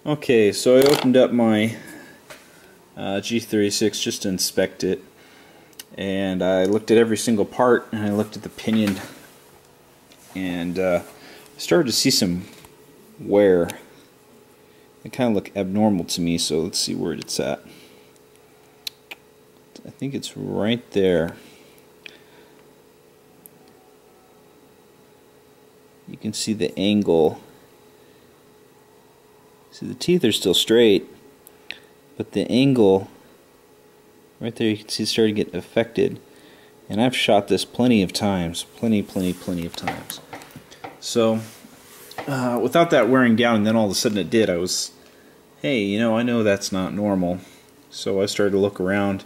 Okay, so I opened up my G36 just to inspect it, and I looked at every single part, and I looked at the pinion, and started to see some wear. It kind of looked abnormal to me, so let's see where it's at. I think it's right there. You can see the angle. See, the teeth are still straight, but the angle right there, you can see it's starting to get affected. And I've shot this plenty of times, plenty of times. So without that wearing down, and then all of a sudden it did, I was, hey, you know, I know that's not normal. So I started to look around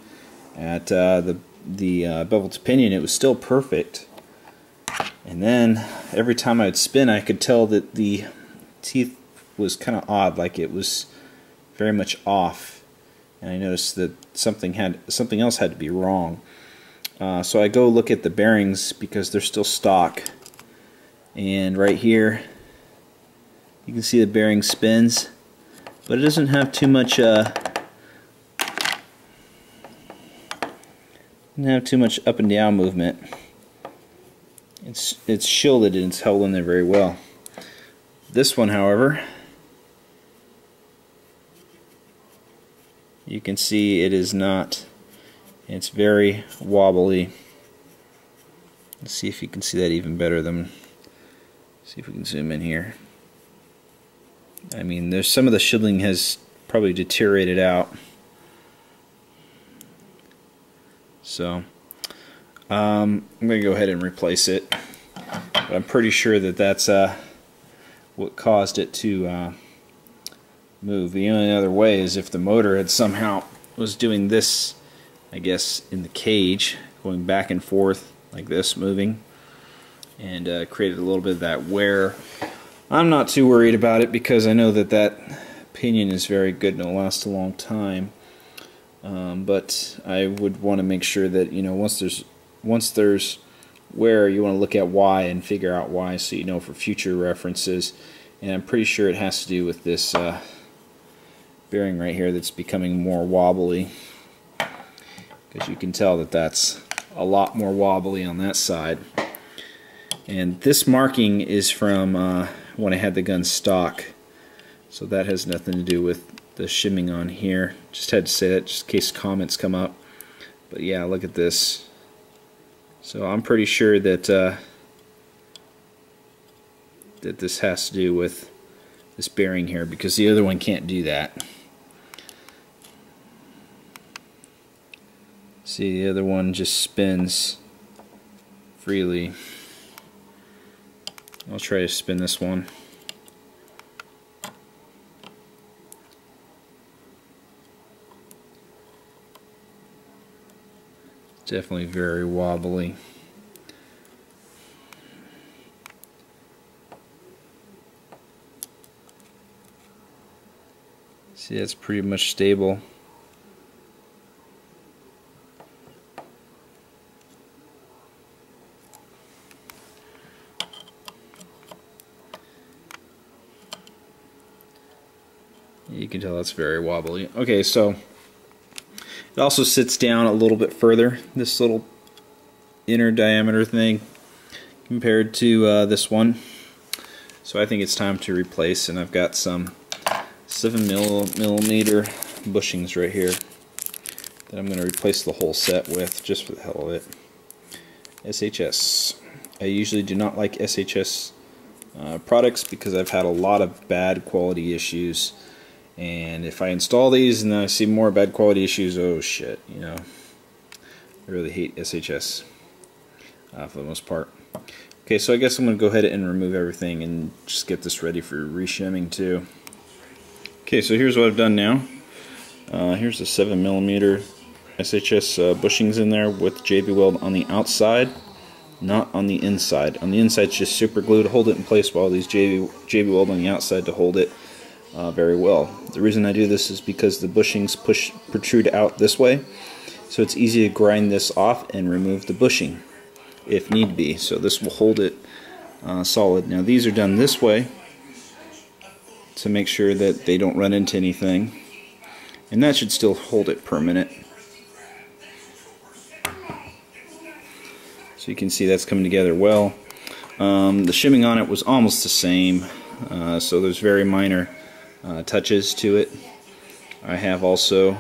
at the beveled pinion. It was still perfect. And then every time I'd spin, I could tell that the teeth was kind of odd, like it was very much off. And I noticed that something else had to be wrong. So I go look at the bearings because they're still stock. And right here, you can see the bearing spins, but it doesn't have too much. Doesn't have too much up and down movement. It's shielded and it's held in there very well. This one, however, you can see it is not. It's very wobbly. Let's see if you can see that even better. See if we can zoom in here. I mean, there's some of the shielding has probably deteriorated out. So I'm going to go ahead and replace it. But I'm pretty sure that that's what caused it to move. The only other way is if the motor had somehow was doing this, I guess, in the cage, going back and forth like this, moving, and created a little bit of that wear. I'm not too worried about it because I know that that pinion is very good and it'll last a long time. But I would want to make sure that, you know, once there's wear, you want to look at why and figure out why, so you know for future references. And I'm pretty sure it has to do with this bearing right here that's becoming more wobbly, because you can tell that that's a lot more wobbly on that side. And this marking is from when I had the gun stock, so that has nothing to do with the shimming on here. Just had to say that just in case comments come up. But yeah, look at this. So I'm pretty sure that that this has to do with this bearing here, because the other one can't do that. See, the other one just spins freely. I'll try to spin this one. Definitely very wobbly. See, that's pretty much stable. You can tell that's very wobbly. Okay, so it also sits down a little bit further, this little inner diameter thing, compared to this one. So I think it's time to replace, and I've got some 7mm bushings right here that I'm going to replace the whole set with, just for the hell of it. SHS. I usually do not like SHS products because I've had a lot of bad quality issues. And if I install these and then I see more bad quality issues, oh shit, you know. I really hate SHS for the most part. Okay, so I guess I'm going to go ahead and remove everything and just get this ready for reshimming too. Okay, so here's what I've done now. Here's the 7mm SHS bushings in there with JBweld on the outside, not on the inside. On the inside it's just super glue to hold it in place, while these JBweld on the outside to hold it very well. The reason I do this is because the bushings protrude out this way, so it's easy to grind this off and remove the bushing if need be. So this will hold it solid. Now these are done this way to make sure that they don't run into anything, and that should still hold it permanent. So you can see that's coming together well. The shimming on it was almost the same, so there's very minor touches to it. I have also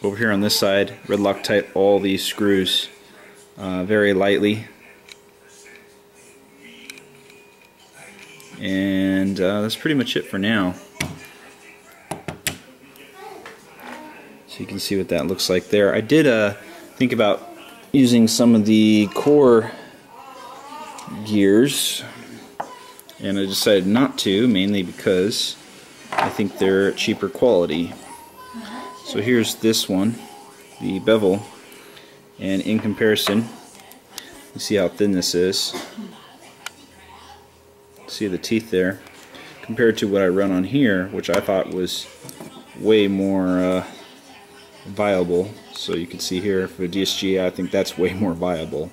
over here on this side red Loctite all these screws very lightly, and that's pretty much it for now. So you can see what that looks like there. I did think about using some of the core gears, and I decided not to, mainly because I think they're cheaper quality. So here's this one, the bevel, and in comparison, you see how thin this is. See the teeth there, compared to what I run on here, which I thought was way more viable. So you can see here for DSG, I think that's way more viable.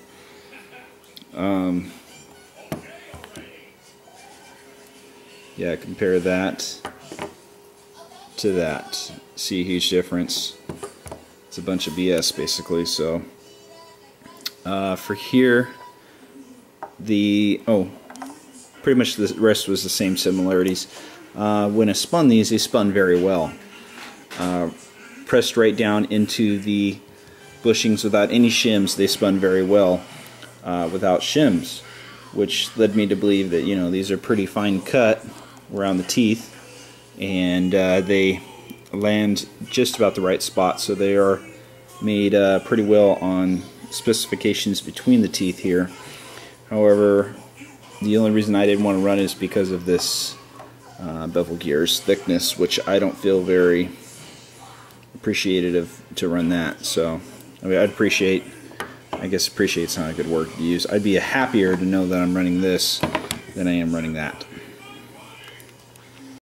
Yeah, compare that to that. See a huge difference. It's a bunch of BS basically. So for here, pretty much the rest was the same similarities. When I spun these, they spun very well. Pressed right down into the bushings without any shims, they spun very well without shims, which led me to believe that, you know, these are pretty fine cut around the teeth, and they land just about the right spot, so they are made pretty well on specifications between the teeth here. However, the only reason I didn't want to run is because of this bevel gear's thickness, which I don't feel very appreciative to run that. So I mean, I guess appreciate's not a good word to use. I'd be happier to know that I'm running this than I am running that.